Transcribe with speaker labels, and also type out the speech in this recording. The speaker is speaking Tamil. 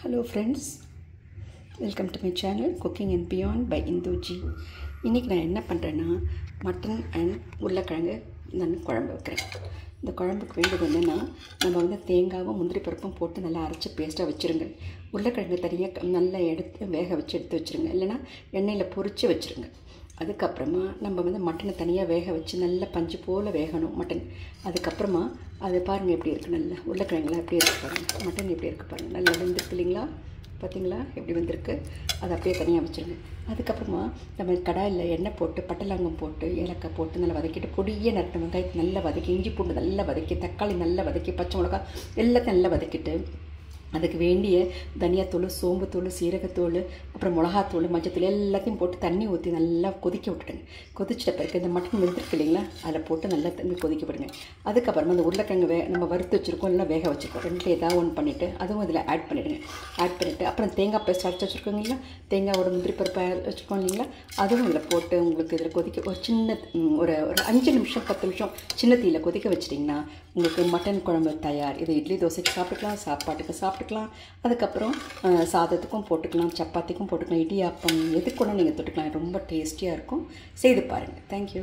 Speaker 1: Hello friends, welcome to my channel Cooking and Beyond by Indu G. இன்றைக்கி நான் என்ன பண்ணுறேன்னா மட்டன் அண்ட் உருளைக்கிழங்கு நான் குழம்பு வைக்கிறேன். இந்த குழம்புக்கு வேண்டியது என்னென்னா நம்ம தேங்காவும் முந்திரி பருப்பும் போட்டு நல்லா அரைச்சி பேஸ்ட்டாக வச்சுருங்க. உருளைக்கிழங்கு தனியாக நல்லா வேக வச்சு எடுத்து வச்சுருங்க, இல்லைனா எண்ணெயில் பொரித்து வச்சுருங்க. அதுக்கப்புறமா நம்ம மட்டனை தனியாக வேக வச்சு நல்லா பஞ்சு போல் வேகணும் மட்டன். அதுக்கப்புறமா அது பாருங்கள் எப்படி இருக்குது, நல்லா உருளைக்கிழங்குலாம் எப்படி இருக்குது பாருங்கள், மட்டன் எப்படி இருக்குது பாருங்கள், நல்லா வெந்திருக்கு இல்லைங்களா, பார்த்தீங்களா எப்படி வந்திருக்கு. அதை அப்படியே தனியாக வச்சுருங்க. அதுக்கப்புறமா நம்ம கடாயில் எண்ணெய் போட்டு பட்டை லவங்கம் போட்டு ஏலக்காய் போட்டு நல்லா வதக்கிட்டு பொடியே நறுக்கின வெங்காயத்தை நல்லா வதக்கி, இஞ்சி பூண்டு நல்லா வதக்கி, தக்காளி நல்லா வதக்கி, பச்சை மிளகாய் எல்லாத்தையும் நல்லா வதக்கிட்டு அதுக்கு வேண்டிய தனியாத்தூள், சோம்புத்தூள், சீரகத்தூள், அப்புறம் மிளகாத்தூள், மஞ்சத்தூள் எல்லாத்தையும் போட்டு தண்ணி ஊற்றி நல்லா கொதிக்க விட்டுடுங்க. கொதிச்சிட்ட பிறகு இந்த மட்டன் வெந்திருக்கு இல்லைங்களா, அதில் போட்டு நல்லா தண்ணி கொதிக்க விடுங்க. அதுக்கப்புறமா அந்த உருளைக்கிழங்கு நம்ம வறுத்து வச்சுருக்கோம், இல்லை வேக வச்சுருக்கோம், ரெண்டு ஏதாவது ஒன்று பண்ணிவிட்டு அதுவும் இதில் ஆட் பண்ணிவிடுங்க. ஆட் பண்ணிவிட்டு அப்புறம் தேங்காய் பேஸ்ட் அரைச்சி வச்சுருக்கோங்க இல்லைங்களா, தேங்காயோட முந்திரி பருப்பு வச்சுருக்கோம் இல்லைங்களா, அதுவும் இதில் போட்டு உங்களுக்கு இதில் கொதிக்க ஒரு சின்ன ஒரு 5 நிமிஷம் 10 நிமிஷம் சின்ன தீயில் கொதிக்க வச்சிட்டிங்கன்னா உங்களுக்கு மட்டன் குழம்பு தயார். இது இட்லி தோசைக்கு சாப்பிட்டுக்கலாம், சாப்பாட்டுக்கு சாப்பிட்டுக்கலாம், அதுக்கப்புறம் சாதத்துக்கும் போட்டுக்கலாம், சப்பாத்திக்கும் போட்டுக்கலாம், இடியாப்பம் எதுக்கு கூட நீங்கள் தொட்டுக்கலாம். ரொம்ப டேஸ்டியாக இருக்கும். செய்து பாருங்கள். தேங்க்யூ.